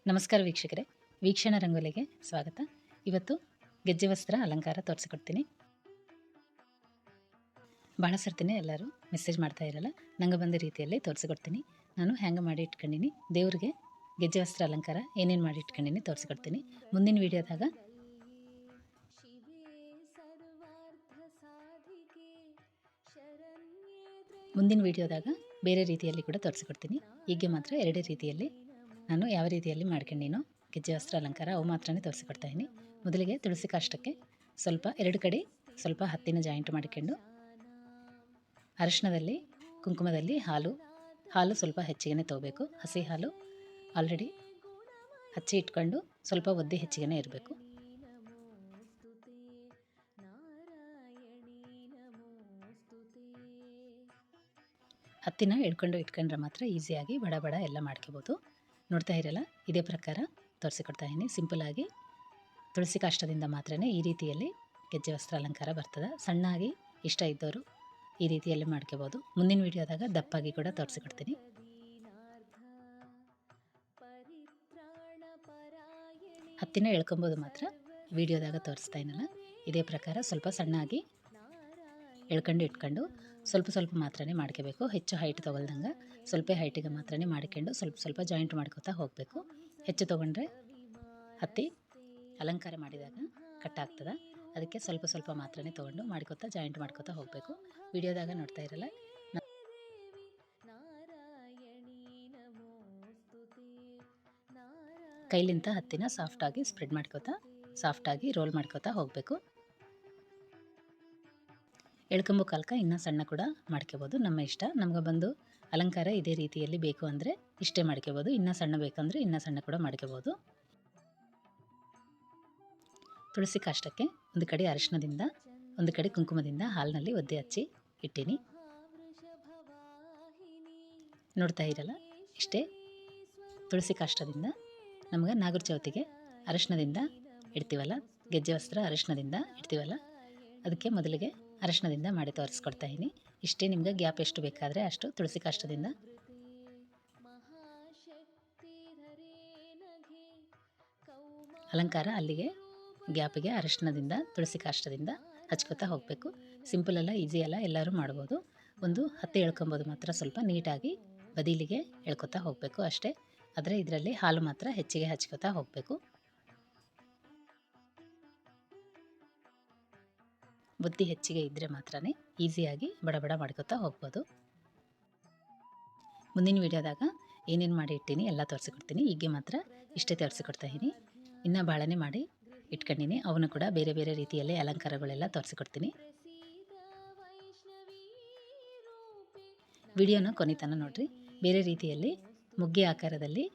ನಮಸ್ಕಾರ ವೀಕ್ಷಕರೇ, ವೀಕ್ಷಣ ರಂಗೋಲಿಗೆ ಸ್ವಾಗತ. ಇವತ್ತು ಗೆಜ್ಜೆ ವಸ್ತ್ರ ಅಲಂಕಾರ ತೋರಿಸಿಕೊಡ್ತೀನಿ. ಭಾಳ ಸರ್ತಿನೇ ಎಲ್ಲರೂ ಮೆಸೇಜ್ ಮಾಡ್ತಾ ಇರಲ್ಲ, ನಂಗೆ ಬಂದ ರೀತಿಯಲ್ಲಿ ತೋರಿಸಿಕೊಡ್ತೀನಿ. ನಾನು ಹ್ಯಾಂಗೆ ಮಾಡಿ ಇಟ್ಕೊಂಡಿನಿ, ದೇವ್ರಿಗೆ ಗೆಜ್ಜೆ ವಸ್ತ್ರ ಅಲಂಕಾರ ಏನೇನು ಮಾಡಿ ಇಟ್ಕೊಂಡಿನಿ ತೋರಿಸಿಕೊಡ್ತೀನಿ. ಮುಂದಿನ ವೀಡಿಯೋದಾಗ ಬೇರೆ ರೀತಿಯಲ್ಲಿ ಕೂಡ ತೋರಿಸಿಕೊಡ್ತೀನಿ. ಹೀಗೆ ಮಾತ್ರ ಎರಡೇ ರೀತಿಯಲ್ಲಿ ನಾನು ಯಾವ ರೀತಿಯಲ್ಲಿ ಮಾಡ್ಕೊಂಡಿನೋ ಗೆಜ್ಜೆ ವಸ್ತ್ರ ಅಲಂಕಾರ ಅವು ಮಾತ್ರನೇ ತೋರಿಸಿಕೊಡ್ತಾ ಇದ್ದೀನಿ. ಮೊದಲಿಗೆ ತುಳಸಿ ಕಾಷ್ಟಕ್ಕೆ ಸ್ವಲ್ಪ ಎರಡು ಕಡೆ ಸ್ವಲ್ಪ ಹತ್ತಿನ ಜಾಯಿಂಟ್ ಮಾಡಿಕೊಂಡು ಅರಿಶಿಣದಲ್ಲಿ ಕುಂಕುಮದಲ್ಲಿ ಹಾಲು ಸ್ವಲ್ಪ ಹೆಚ್ಚಿಗೆ ತೊಗೋಬೇಕು. ಹಸಿ ಹಾಲು ಆಲ್ರೆಡಿ ಹಚ್ಚಿ ಇಟ್ಕೊಂಡು ಸ್ವಲ್ಪ ಒದ್ದೆ ಹೆಚ್ಚಿಗೆ ಇರಬೇಕು. ಹತ್ತಿನ ಇಟ್ಕೊಂಡ್ರೆ ಮಾತ್ರ ಈಸಿಯಾಗಿ ಬಡ ಬಡ ಎಲ್ಲ ಮಾಡ್ಕೋಬೋದು. ನೋಡ್ತಾ ಇರಲ್ಲ, ಇದೇ ಪ್ರಕಾರ ತೋರಿಸಿಕೊಡ್ತಾ ಇದ್ದೀನಿ. ಸಿಂಪಲ್ಲಾಗಿ ತುಳಸಿ ಕಾಷ್ಟದಿಂದ ಮಾತ್ರನೇ ಈ ರೀತಿಯಲ್ಲಿ ಗೆಜ್ಜೆ ವಸ್ತ್ರ ಅಲಂಕಾರ ಬರ್ತದೆ. ಸಣ್ಣಾಗಿ ಇಷ್ಟ ಇದ್ದವರು ಈ ರೀತಿಯಲ್ಲಿ ಮಾಡ್ಕೋಬೋದು. ಮುಂದಿನ ವೀಡಿಯೋದಾಗ ದಪ್ಪಾಗಿ ಕೂಡ ತೋರಿಸಿಕೊಡ್ತೀನಿ. ಹತ್ತಿನ ಎಳ್ಕೊಬೋದು ಮಾತ್ರ ವೀಡಿಯೋದಾಗ ತೋರಿಸ್ತಾ ಇನಲ್ಲ. ಇದೇ ಪ್ರಕಾರ ಸ್ವಲ್ಪ ಸಣ್ಣಾಗಿ ಇಟ್ಕೊಂಡು ಸ್ವಲ್ಪ ಮಾತ್ರನೇ ಮಾಡ್ಕೋಬೇಕು. ಹೆಚ್ಚು ಹೈಟ್ ತೊಗೊಳ್ದಂಗೆ ಸ್ವಲ್ಪ ಹೈಟಿಗೆ ಮಾತ್ರನೇ ಮಾಡ್ಕೊಂಡು ಸ್ವಲ್ಪ ಜಾಯಿಂಟ್ ಮಾಡ್ಕೋತಾ ಹೋಗಬೇಕು. ಹೆಚ್ಚು ತೊಗೊಂಡ್ರೆ ಹತ್ತಿ ಅಲಂಕಾರ ಮಾಡಿದಾಗ ಕಟ್ಟಾಗ್ತದೆ. ಅದಕ್ಕೆ ಸ್ವಲ್ಪ ಮಾತ್ರನೇ ತೊಗೊಂಡು ಮಾಡ್ಕೋತಾ ಜಾಯಿಂಟ್ ಮಾಡ್ಕೋತಾ ಹೋಗಬೇಕು. ವಿಡಿಯೋದಾಗ ನೋಡ್ತಾ ಇರಲ್ಲ, ಕೈಲಿಂದ ಹತ್ತಿನ ಸಾಫ್ಟಾಗಿ ಸ್ಪ್ರೆಡ್ ಮಾಡ್ಕೋತಾ ಸಾಫ್ಟಾಗಿ ರೋಲ್ ಮಾಡ್ಕೋತಾ ಹೋಗಬೇಕು. ಎಳ್ಕೊಂಬೋ ಕಾಲಕ್ಕೆ ಇನ್ನೂ ಸಣ್ಣ ಕೂಡ ಮಾಡ್ಕೋಬೋದು, ನಮ್ಮ ಇಷ್ಟ. ನಮ್ಗೆ ಬಂದು ಅಲಂಕಾರ ಇದೇ ರೀತಿಯಲ್ಲಿ ಬೇಕು ಅಂದರೆ ಇಷ್ಟೇ ಮಾಡ್ಕೋಬೋದು. ಇನ್ನೂ ಸಣ್ಣ ಬೇಕಂದರೆ ಇನ್ನೂ ಸಣ್ಣ ಕೂಡ ಮಾಡ್ಕೋಬೋದು. ತುಳಸಿ ಕಾಷ್ಟಕ್ಕೆ ಒಂದು ಕಡೆ ಅರಿಶಿಣದಿಂದ ಒಂದು ಕಡೆ ಕುಂಕುಮದಿಂದ ಹಾಲಿನಲ್ಲಿ ಒದ್ದೆ ಹಚ್ಚಿ ಇಟ್ಟೀನಿ. ನೋಡ್ತಾ ಇರಲ್ಲ, ಇಷ್ಟೇ ತುಳಸಿ ಕಾಷ್ಟದಿಂದ ನಮ್ಗೆ ನಾಗರ ಚೌತಿಗೆ ಅರಿಶಿಣದಿಂದ ಇಡ್ತೀವಲ್ಲ, ಗೆಜ್ಜೆ ವಸ್ತ್ರ ಅರಿಶಿಣದಿಂದ ಇಡ್ತೀವಲ್ಲ, ಅದಕ್ಕೆ ಮೊದಲಿಗೆ ಅರಿಶಿಣದಿಂದ ಮಾಡಿ ತೋರಿಸ್ಕೊಡ್ತಾ ಇದ್ದೀನಿ. ಇಷ್ಟೇ, ನಿಮ್ಗೆ ಗ್ಯಾಪ್ ಎಷ್ಟು ಬೇಕಾದರೆ ಅಷ್ಟು ತುಳಸಿ ಕಾಷ್ಟದಿಂದ ಅಲಂಕಾರ ಅಲ್ಲಿಗೆ ಗ್ಯಾಪಿಗೆ ಅರಿಶಿಣದಿಂದ ತುಳಸಿ ಕಾಷ್ಟದಿಂದ ಹಚ್ಕೋತಾ ಹೋಗಬೇಕು. ಸಿಂಪಲ್ ಅಲ್ಲ, ಈಸಿ ಅಲ್ಲ, ಎಲ್ಲರೂ ಮಾಡ್ಬೋದು. ಒಂದು ಹತ್ತಿ ಎಳ್ಕೊಬೋದು ಮಾತ್ರ ಸ್ವಲ್ಪ ನೀಟಾಗಿ ಬದಿಲಿಗೆ ಎಳ್ಕೊತಾ ಹೋಗಬೇಕು ಅಷ್ಟೇ. ಆದರೆ ಇದರಲ್ಲಿ ಹಾಲು ಮಾತ್ರ ಹೆಚ್ಚಿಗೆ ಹಚ್ಕೋತಾ ಹೋಗಬೇಕು. ಬುದ್ಧಿ ಹೆಚ್ಚಿಗೆ ಇದ್ದರೆ ಮಾತ್ರ ಈಸಿಯಾಗಿ ಬಡ ಮಾಡ್ಕೋತಾ ಹೋಗ್ಬೋದು. ಮುಂದಿನ ವೀಡಿಯೋದಾಗ ಏನೇನು ಮಾಡಿ ಇಟ್ಟೀನಿ ಎಲ್ಲ ತೋರಿಸಿಕೊಡ್ತೀನಿ. ಹೀಗೆ ಮಾತ್ರ ಇಷ್ಟೇ ತೋರಿಸಿಕೊಡ್ತಾ ಇದ್ದೀನಿ. ಇನ್ನೂ ಭಾಳನೇ ಮಾಡಿ ಇಟ್ಕೊಂಡಿನಿ, ಅವನು ಕೂಡ ಬೇರೆ ಬೇರೆ ರೀತಿಯಲ್ಲಿ ಅಲಂಕಾರಗಳೆಲ್ಲ ತೋರಿಸಿಕೊಡ್ತೀನಿ. ವಿಡಿಯೋನ ಕೊನೆತನ ನೋಡ್ರಿ. ಬೇರೆ ರೀತಿಯಲ್ಲಿ ಮುಗ್ಗೆ ಆಕಾರದಲ್ಲಿ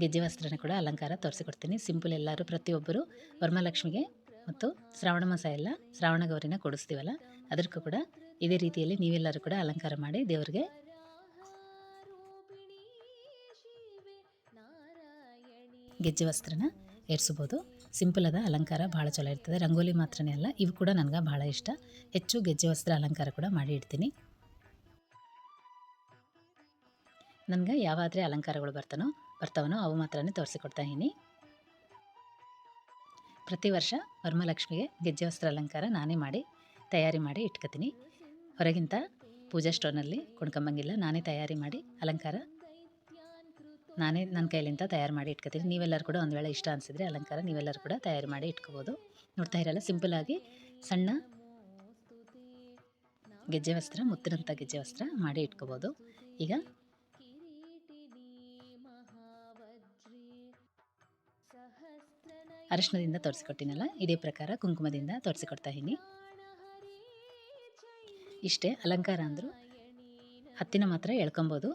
ಗೆಜ್ಜೆ ವಸ್ತ್ರನ ಕೂಡ ಅಲಂಕಾರ ತೋರಿಸಿಕೊಡ್ತೀನಿ. ಸಿಂಪಲ್, ಎಲ್ಲರೂ ಪ್ರತಿಯೊಬ್ಬರು ವರಮಹಾಲಕ್ಷ್ಮಿಗೆ ಮತ್ತು ಶ್ರಾವಣ ಮಾಸ ಎಲ್ಲ ಶ್ರಾವಣ ಗೌರಿನ ಕೊಡಿಸ್ತೀವಲ್ಲ, ಅದಕ್ಕೂ ಕೂಡ ಇದೇ ರೀತಿಯಲ್ಲಿ ನೀವೆಲ್ಲರೂ ಕೂಡ ಅಲಂಕಾರ ಮಾಡಿ ದೇವರಿಗೆ ಗೆಜ್ಜೆ ವಸ್ತ್ರನ ಏರಿಸ್ಬೋದು. ಸಿಂಪಲ್ ಅದ ಅಲಂಕಾರ, ಭಾಳ ಚಲೋ ಇರ್ತದೆ. ರಂಗೋಲಿ ಮಾತ್ರನೇ ಅಲ್ಲ, ಇವು ಕೂಡ ನನಗೆ ಭಾಳ ಇಷ್ಟ. ಹೆಚ್ಚು ಗೆಜ್ಜೆ ವಸ್ತ್ರ ಅಲಂಕಾರ ಕೂಡ ಮಾಡಿ ಇಡ್ತೀನಿ. ನನಗೆ ಯಾವಾದರೆ ಅಲಂಕಾರಗಳು ಬರ್ತಾವನೋ ಅವು ಮಾತ್ರನೇ ತೋರಿಸಿಕೊಡ್ತಾ ಇದ್ದೀನಿ. ಪ್ರತಿ ವರ್ಷ ವರಮಹಾಲಕ್ಷ್ಮಿಗೆ ಗೆಜ್ಜೆ ವಸ್ತ್ರ ಅಲಂಕಾರ ನಾನೇ ತಯಾರಿ ಮಾಡಿ ಇಟ್ಕೊತೀನಿ. ಹೊರಗಿಂತ ಪೂಜಾ ಸ್ಟೋರ್ನಲ್ಲಿ ಕೊಂಡ್ಕೊಂಬಂಗಿಲ್ಲ, ನಾನೇ ತಯಾರಿ ಮಾಡಿ ಅಲಂಕಾರ ನಾನೇ ನನ್ನ ಕೈಲಿಂದ ತಯಾರು ಮಾಡಿ ಇಟ್ಕೊತೀನಿ. ನೀವೆಲ್ಲರೂ ಕೂಡ ಒಂದು ವೇಳೆ ಇಷ್ಟ ಅನಿಸಿದರೆ ಅಲಂಕಾರ ನೀವೆಲ್ಲರೂ ಕೂಡ ತಯಾರು ಮಾಡಿ ಇಟ್ಕೋಬೋದು. ನೋಡ್ತಾ ಇರಲ್ಲ, ಸಿಂಪಲ್ಲಾಗಿ ಸಣ್ಣ ಗೆಜ್ಜೆ ವಸ್ತ್ರ, ಮುತ್ತಿನಂಥ ಗೆಜ್ಜೆ ವಸ್ತ್ರ ಮಾಡಿ ಇಟ್ಕೋಬೋದು. ಈಗ ಅರಿಶಿಣದಿಂದ ತೋರಿಸಿಕೊಟ್ಟಿನಲ್ಲ, ಇದೇ ಪ್ರಕಾರ ಕುಂಕುಮದಿಂದ ತೋರಿಸಿಕೊಡ್ತಾ ಇದ್ದೀನಿ. ಇಷ್ಟೇ ಅಲಂಕಾರ ಅಂದರೂ ಹತ್ತಿನ ಮಾತ್ರ ಎಳ್ಕೊಬೋದು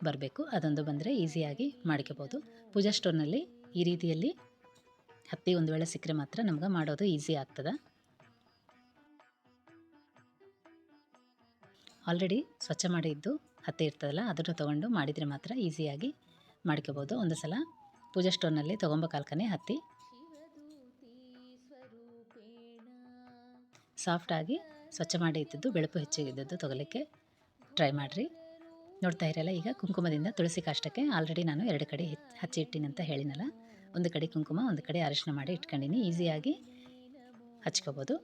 ಬರಬೇಕು. ಅದೊಂದು ಬಂದರೆ ಈಸಿಯಾಗಿ ಮಾಡ್ಕೋಬೋದು. ಪೂಜಾ ಸ್ಟೋರ್ನಲ್ಲಿ ಈ ರೀತಿಯಲ್ಲಿ ಹತ್ತಿ ಒಂದು ವೇಳೆ ಸಿಕ್ಕರೆ ಮಾತ್ರ ನಮ್ಗೆ ಮಾಡೋದು ಈಸಿ ಆಗ್ತದೆ. ಆಲ್ರೆಡಿ ಸ್ವಚ್ಛ ಮಾಡಿದ್ದು ಹತ್ತಿ ಇರ್ತದಲ್ಲ, ಅದನ್ನು ತೊಗೊಂಡು ಮಾಡಿದರೆ ಮಾತ್ರ ಈಸಿಯಾಗಿ ಮಾಡ್ಕೋಬೋದು. ಒಂದು ಸಲ ಪೂಜಾ ಸ್ಟೋರ್ನಲ್ಲಿ ತೊಗೊಂಬ ಕಾಲ್ಕನೇ ಹತ್ತಿ ಸಾಫ್ಟಾಗಿ ಸ್ವಚ್ಛ ಮಾಡಿ ಇದ್ದದ್ದು, ಬೆಳಪು ಹೆಚ್ಚಿಗಿದ್ದದ್ದು ತೊಗೊಲಿಕ್ಕೆ ಟ್ರೈ ಮಾಡಿರಿ. ನೋಡ್ತಾ ಇರಲ್ಲ, ಈಗ ಕುಂಕುಮದಿಂದ ತುಳಸಿ ಕಾಷ್ಟಕ್ಕೆ ಆಲ್ರೆಡಿ ನಾನು 2 ಕಡೆ ಹಚ್ಚಿಟ್ಟಿನಿ ಅಂತ ಹೇಳಿನಲ್ಲ. ಒಂದು ಕಡೆ ಕುಂಕುಮ, ಒಂದು ಕಡೆ ಅರಿಶಿನ ಮಾಡಿ ಇಟ್ಕೊಂಡಿನಿ. ಈಸಿಯಾಗಿ ಹಚ್ಕೋಬೋದು.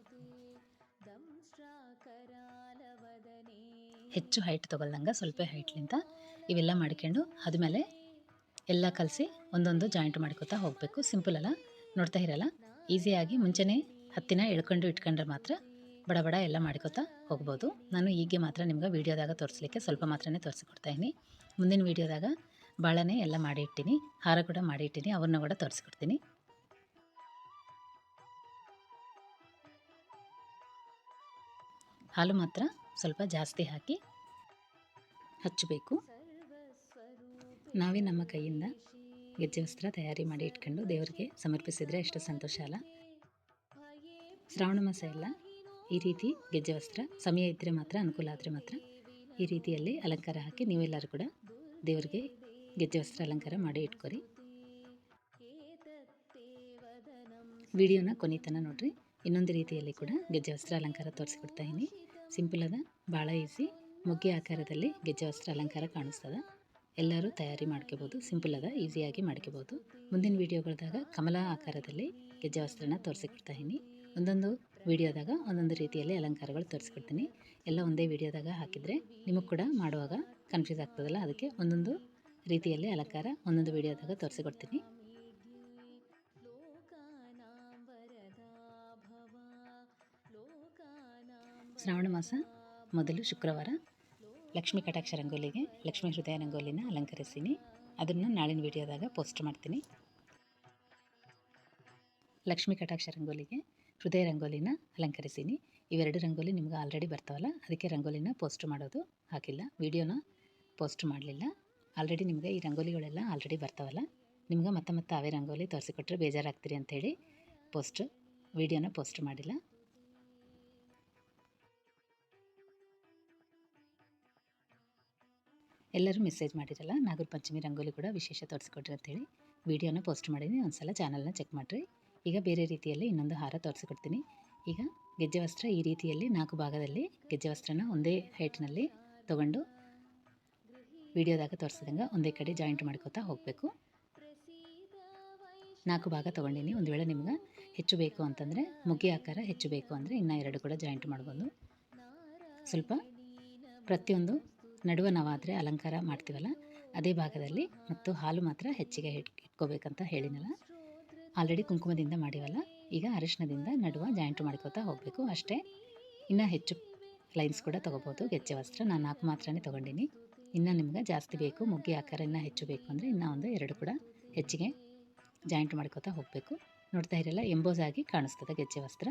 ಹೆಚ್ಚು ಹೈಟ್ ತೊಗೊಳ್ದಂಗೆ ಸ್ವಲ್ಪ ಹೈಟ್ಲಿಂದ ಇವೆಲ್ಲ ಮಾಡ್ಕೊಂಡು ಆದಮೇಲೆ ಎಲ್ಲ ಕಲಸಿ ಒಂದೊಂದು ಜಾಯಿಂಟ್ ಮಾಡ್ಕೊತಾ ಹೋಗಬೇಕು. ಸಿಂಪಲ್ ಅಲ್ಲ, ನೋಡ್ತಾ ಇರಲ್ಲ, ಈಸಿಯಾಗಿ ಮುಂಚೆನೇ ಹತ್ತಿನ ಎಳ್ಕೊಂಡು ಇಟ್ಕೊಂಡ್ರೆ ಮಾತ್ರ ಬಡ ಬಡ ಎಲ್ಲ ಮಾಡ್ಕೊತಾ ಹೋಗ್ಬೋದು. ನಾನು ಹೀಗೆ ಮಾತ್ರ ನಿಮ್ಗೆ ವೀಡಿಯೋದಾಗ ತೋರಿಸ್ಲಿಕ್ಕೆ ಸ್ವಲ್ಪ ಮಾತ್ರನೇ ತೋರಿಸಿಕೊಡ್ತಾಯಿನಿ. ಮುಂದಿನ ವೀಡಿಯೋದಾಗ ಭಾಳನೇ ಎಲ್ಲ ಮಾಡಿ ಇಟ್ಟಿನಿ, ಹಾರ ಕೂಡ ಮಾಡಿ ಇಟ್ಟಿನಿ, ಅವನ್ನ ಕೂಡ ತೋರಿಸ್ಕೊಡ್ತೀನಿ. ಹಾಲು ಮಾತ್ರ ಸ್ವಲ್ಪ ಜಾಸ್ತಿ ಹಾಕಿ ಹಚ್ಚಬೇಕು. ನಾವೇ ನಮ್ಮ ಕೈಯಿಂದ ಗೆಜ್ಜೆ ವಸ್ತ್ರ ತಯಾರಿ ಮಾಡಿ ಇಟ್ಕೊಂಡು ದೇವರಿಗೆ ಸಮರ್ಪಿಸಿದರೆ ಎಷ್ಟು ಸಂತೋಷ ಅಲ್ಲ. ಶ್ರಾವಣ ಮಾಸ ಎಲ್ಲ ಈ ರೀತಿ ಗೆಜ್ಜೆ ವಸ್ತ್ರ ಸಮಯ ಇದ್ದರೆ ಮಾತ್ರ, ಅನುಕೂಲ ಆದರೆ ಮಾತ್ರ ಈ ರೀತಿಯಲ್ಲಿ ಅಲಂಕಾರ ಹಾಕಿ ನೀವೆಲ್ಲರೂ ಕೂಡ ದೇವರಿಗೆ ಗೆಜ್ಜೆ ವಸ್ತ್ರ ಅಲಂಕಾರ ಮಾಡಿ ಇಟ್ಕೊರಿ. ವಿಡಿಯೋನ ಕೊನೆತನ ನೋಡ್ರಿ. ಇನ್ನೊಂದು ರೀತಿಯಲ್ಲಿ ಕೂಡ ಗೆಜ್ಜೆ ವಸ್ತ್ರ ಅಲಂಕಾರ ತೋರಿಸ್ಕೊಡ್ತಾಯಿನಿ. ಸಿಂಪಲ್ ಅದ, ಭಾಳ ಈಸಿ. ಮುಗ್ಗೆ ಆಕಾರದಲ್ಲಿ ಗೆಜ್ಜೆ ವಸ್ತ್ರ ಅಲಂಕಾರ ಕಾಣಿಸ್ತದ. ಎಲ್ಲರೂ ತಯಾರಿ ಮಾಡ್ಕೋಬೋದು. ಸಿಂಪಲ್ ಅದ, ಈಸಿಯಾಗಿ ಮಾಡ್ಕೋಬೋದು. ಮುಂದಿನ ವೀಡಿಯೋಗಳದಾಗ ಕಮಲ ಆಕಾರದಲ್ಲಿ ಗೆಜ್ಜೆ ವಸ್ತ್ರನ ತೋರಿಸಿಕೊಡ್ತಾಯಿನಿ. ಒಂದೊಂದು ವೀಡಿಯೋದಾಗ ಒಂದೊಂದು ರೀತಿಯಲ್ಲಿ ಅಲಂಕಾರಗಳು ತೋರಿಸ್ಕೊಡ್ತೀನಿ. ಎಲ್ಲ ಒಂದೇ ವೀಡಿಯೋದಾಗ ಹಾಕಿದರೆ ನಿಮಗೆ ಕೂಡ ಮಾಡುವಾಗ ಕನ್ಫ್ಯೂಸ್ ಆಗ್ತದಲ್ಲ, ಅದಕ್ಕೆ ಒಂದೊಂದು ರೀತಿಯಲ್ಲಿ ಅಲಂಕಾರ ಒಂದೊಂದು ವೀಡಿಯೋದಾಗ ತೋರಿಸಿಕೊಡ್ತೀನಿ. ಶ್ರಾವಣ ಮಾಸ ಮೊದಲು ಶುಕ್ರವಾರ ಲಕ್ಷ್ಮೀ ಕಟಾಕ್ಷ ರಂಗೋಲಿಗೆ ಲಕ್ಷ್ಮೀ ಹೃದಯ ರಂಗೋಲಿನ ಅಲಂಕರಿಸೀನಿ. ಅದನ್ನು ನಾಳಿನ ವೀಡಿಯೋದಾಗ ಪೋಸ್ಟ್ ಮಾಡ್ತೀನಿ. ಲಕ್ಷ್ಮೀ ಕಟಾಕ್ಷ ರಂಗೋಲಿಗೆ ಹೃದಯ ರಂಗೋಲಿನ ಅಲಂಕರಿಸೀನಿ. ಇವೆರಡು ರಂಗೋಲಿ ನಿಮ್ಗೆ ಆಲ್ರೆಡಿ ಬರ್ತಾವಲ್ಲ, ಅದಕ್ಕೆ ರಂಗೋಲಿನ ಪೋಸ್ಟ್ ಮಾಡೋದು ಹಾಕಿಲ್ಲ, ವೀಡಿಯೋನ ಪೋಸ್ಟ್ ಮಾಡಲಿಲ್ಲ. ಆಲ್ರೆಡಿ ನಿಮಗೆ ಈ ರಂಗೋಲಿಗಳೆಲ್ಲ ಆಲ್ರೆಡಿ ಬರ್ತಾವಲ್ಲ, ನಿಮ್ಗೆ ಮತ್ತೆ ಅವೇ ರಂಗೋಲಿ ತೋರಿಸಿಕೊಟ್ರೆ ಬೇಜಾರಾಗ್ತೀರಿ ಅಂಥೇಳಿ ವೀಡಿಯೋನ ಪೋಸ್ಟ್ ಮಾಡಿಲ್ಲ. ಎಲ್ಲರೂ ಮೆಸೇಜ್ ಮಾಡಿರಲ್ಲ, ನಾಗರ ಪಂಚಮಿ ರಂಗೋಲಿ ಕೂಡ ವಿಶೇಷ ತೋರಿಸ್ಕೊಡ್ರಿ ಅಂತೇಳಿ ವೀಡಿಯೋನ ಪೋಸ್ಟ್ ಮಾಡಿದ್ದೀನಿ. ಒಂದ್ಸಲ ಚಾನಲ್ನ ಚೆಕ್ ಮಾಡಿರಿ. ಈಗ ಬೇರೆ ರೀತಿಯಲ್ಲಿ ಇನ್ನೊಂದು ಹಾರ ತೋರಿಸ್ಕೊಡ್ತೀನಿ. ಈಗ ಗೆಜ್ಜೆ ವಸ್ತ್ರ ಈ ರೀತಿಯಲ್ಲಿ 4 ಭಾಗದಲ್ಲಿ ಗೆಜ್ಜೆ ವಸ್ತ್ರನ ಒಂದೇ ಹೈಟ್ನಲ್ಲಿ ತೊಗೊಂಡು ವೀಡಿಯೋದಾಗ ತೋರಿಸಿದಂಗೆ ಒಂದೇ ಕಡೆ ಜಾಯಿಂಟ್ ಮಾಡ್ಕೋತಾ ಹೋಗಬೇಕು. 4 ಭಾಗ ತೊಗೊಂಡಿನಿ. ಒಂದು ವೇಳೆ ನಿಮ್ಗೆ ಹೆಚ್ಚು ಬೇಕು ಅಂತಂದರೆ, ಮುಗ್ಗೆ ಆಕಾರ ಹೆಚ್ಚು ಬೇಕು ಅಂದರೆ ಇನ್ನೂ 2 ಕೂಡ ಜಾಯಿಂಟ್ ಮಾಡ್ಬೋದು. ಸ್ವಲ್ಪ ಪ್ರತಿಯೊಂದು ನಡುವೆ ನಾವಾದರೆ ಅಲಂಕಾರ ಮಾಡ್ತೀವಲ್ಲ, ಅದೇ ಭಾಗದಲ್ಲಿ ಮತ್ತು ಹಾಲು ಮಾತ್ರ ಹೆಚ್ಚಿಗೆ ಇಟ್ಕೋಬೇಕಂತ ಹೇಳಿನಲ್ಲ. ಆಲ್ರೆಡಿ ಕುಂಕುಮದಿಂದ ಮಾಡಿವಲ್ಲ, ಈಗ ಅರಿಶಿನದಿಂದ ನಡುವೆ ಜಾಯಿಂಟ್ ಮಾಡ್ಕೋತಾ ಹೋಗಬೇಕು ಅಷ್ಟೇ. ಇನ್ನೂ ಹೆಚ್ಚು ಲೈನ್ಸ್ ಕೂಡ ತೊಗೋಬೋದು. ಗೆಜ್ಜೆ ವಸ್ತ್ರ ನಾನು 4 ಮಾತ್ರನೇ ತೊಗೊಂಡಿನಿ. ಇನ್ನು ನಿಮ್ಗೆ ಜಾಸ್ತಿ ಬೇಕು, ಮುಗ್ಗೆ ಆಕಾರ ಇನ್ನೂ ಹೆಚ್ಚು ಬೇಕು ಅಂದರೆ ಇನ್ನೂ ಒಂದು 2 ಕೂಡ ಹೆಚ್ಚಿಗೆ ಜಾಯಿಂಟ್ ಮಾಡ್ಕೋತಾ ಹೋಗಬೇಕು. ನೋಡ್ತಾ ಇರಲ್ಲ, ಎಂಬೋಸ್ ಆಗಿ ಕಾಣಿಸ್ತದೆ ಗೆಜ್ಜೆ ವಸ್ತ್ರ.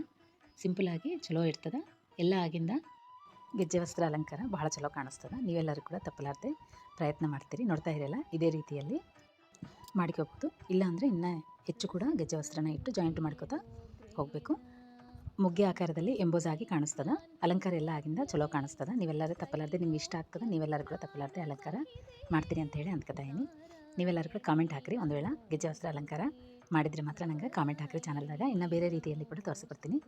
ಸಿಂಪಲಾಗಿ ಚಲೋ ಇರ್ತದೆ. ಎಲ್ಲ ಆಗಿಂದ ಗೆಜ್ಜೆ ವಸ್ತ್ರ ಅಲಂಕಾರ ಬಹಳ ಚಲೋ ಕಾಣಿಸ್ತದೆ. ನೀವೆಲ್ಲರೂ ಕೂಡ ತಪ್ಪಲಾರ್ದೆ ಪ್ರಯತ್ನ ಮಾಡ್ತೀರಿ. ನೋಡ್ತಾ ಇರಲ್ಲ, ಇದೇ ರೀತಿಯಲ್ಲಿ ಮಾಡ್ಕೋಬೋದು. ಇಲ್ಲಾಂದರೆ ಇನ್ನೂ ಹೆಚ್ಚು ಕೂಡ ಗೆಜ್ಜೆ ವಸ್ತ್ರನ ಇಟ್ಟು ಜಾಯಿಂಟ್ ಮಾಡ್ಕೋತಾ ಹೋಗಬೇಕು. ಮುಗ್ಗೆ ಆಕಾರದಲ್ಲಿ ಎಂಬೋಸ್ ಆಗಿ ಕಾಣಿಸ್ತದೆ. ಅಲಂಕಾರ ಎಲ್ಲ ಆಗಿಂದ ಚಲೋ ಕಾಣಿಸ್ತದೆ. ನೀವೆಲ್ಲರೂ ತಪ್ಪಲಾರ್ದೆ, ನಿಮ್ಗೆ ಇಷ್ಟ ಆಗ್ತದೆ, ನೀವೆಲ್ಲರೂ ಕೂಡ ತಪ್ಪಲಾರ್ದೆ ಅಲಂಕಾರ ಮಾಡ್ತೀರಿ ಅಂತೇಳಿ ಅಂದ್ಕೊತಾಯಿನಿ. ನೀವೆಲ್ಲರೂ ಕೂಡ ಕಾಮೆಂಟ್ ಹಾಕಿರಿ. ಒಂದು ವೇಳೆ ಗೆಜ್ಜೆ ವಸ್ತ್ರ ಅಲಂಕಾರ ಮಾಡಿದರೆ ಮಾತ್ರ ನನಗೆ ಕಾಮೆಂಟ್ ಹಾಕಿರಿ ಚಾನಲ್ದಾಗ. ಇನ್ನು ಬೇರೆ ರೀತಿಯಲ್ಲಿ ಕೂಡ ತೋರಿಸ್ಕೊಡ್ತೀನಿ.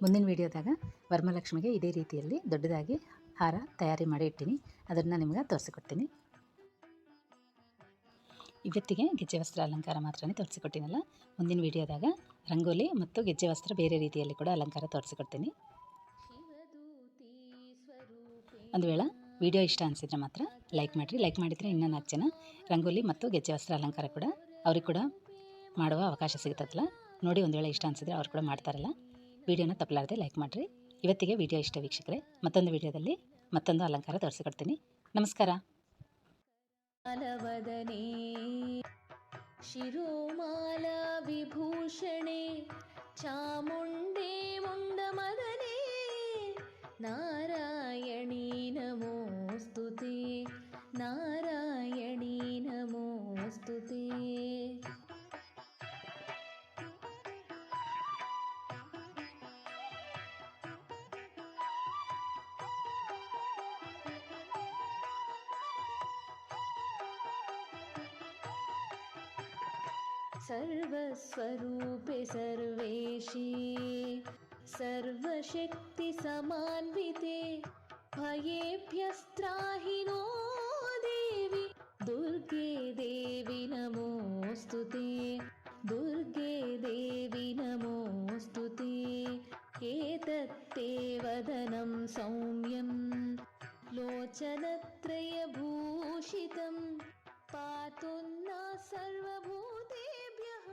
ಮುಂದಿನ ವೀಡಿಯೋದಾಗ ವರಮಹಾಲಕ್ಷ್ಮಿಗೆ ಇದೇ ರೀತಿಯಲ್ಲಿ ದೊಡ್ಡದಾಗಿ ಹಾರ ತಯಾರಿ ಮಾಡಿ ಇಟ್ಟಿನಿ. ಅದನ್ನು ನಿಮ್ಗೆ ತೋರಿಸಿಕೊಡ್ತೀನಿ. ಇವತ್ತಿಗೆ ಗೆಜ್ಜೆ ವಸ್ತ್ರ ಅಲಂಕಾರ ಮಾತ್ರನೇ ತೋರಿಸಿಕೊಟ್ಟಿನಲ್ಲ. ಮುಂದಿನ ವೀಡಿಯೋದಾಗ ರಂಗೋಲಿ ಮತ್ತು ಗೆಜ್ಜೆ ವಸ್ತ್ರ ಬೇರೆ ರೀತಿಯಲ್ಲಿ ಕೂಡ ಅಲಂಕಾರ ತೋರಿಸಿಕೊಡ್ತೀನಿ. ಒಂದು ವೇಳೆ ವಿಡಿಯೋ ಇಷ್ಟ ಅನಿಸಿದ್ರೆ ಮಾತ್ರ ಲೈಕ್ ಮಾಡಿರಿ. ಲೈಕ್ ಮಾಡಿದರೆ ಇನ್ನೂ 4 ಜನ ರಂಗೋಲಿ ಮತ್ತು ಗೆಜ್ಜೆ ವಸ್ತ್ರ ಅಲಂಕಾರ ಕೂಡ ಅವ್ರಿಗೆ ಕೂಡ ಮಾಡುವ ಅವಕಾಶ ಸಿಗ್ತದಲ್ಲ. ನೋಡಿ, ಒಂದು ವೇಳೆ ಇಷ್ಟ ಅನಿಸಿದ್ರೆ ಅವ್ರು ಕೂಡ ಮಾಡ್ತಾರಲ್ಲ. ವಿಡಿಯೋನ ತಪ್ಪಲಾರದೆ ಲೈಕ್ ಮಾಡಿರಿ. ಇವತ್ತಿಗೆ ವಿಡಿಯೋ ಇಷ್ಟ ವೀಕ್ಷಕರೇ. ಮತ್ತೊಂದು ವಿಡಿಯೋದಲ್ಲಿ ಮತ್ತೊಂದು ಅಲಂಕಾರ ತೋರಿಸಿಕೊಡ್ತೀನಿ. ನಮಸ್ಕಾರ. ಶಿರೋಮಾಲಾ ವಿಭೂಷಣೆ ಚಾಮುಂಡೇ ಮುಂಡಮದನೆ ನಾರಾಯಣೀ ನಮೋಸ್ತುತೆ ನಾರಾಯಣೀ ನಮೋಸ್ತುತೆ. सर्वस्वरूपे सर्वेशी सर्वशक्तिसमान्विते भयेभ्यस्त्राहि नो देवि दुर्गे देवि नमोऽस्तु ते दुर्गे देवि नमोऽस्तु ते एतत्ते वदनं सौम्यं लोचनत्रयभूषितं पातु नः सर्वभूतेभ्यः